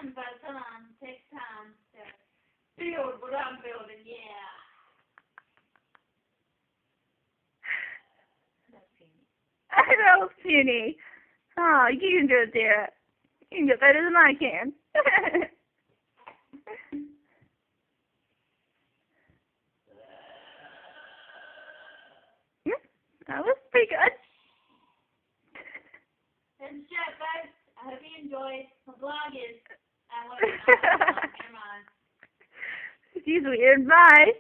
can, but come on, take time to build what I'm building, yeah. That's Peony. I know, Peony. Oh, you can do it, dear. You can do it better than I can. That was pretty good. That's the show, guys. I hope you enjoyed. My vlog is, I want to, never mind. She's weird. Bye.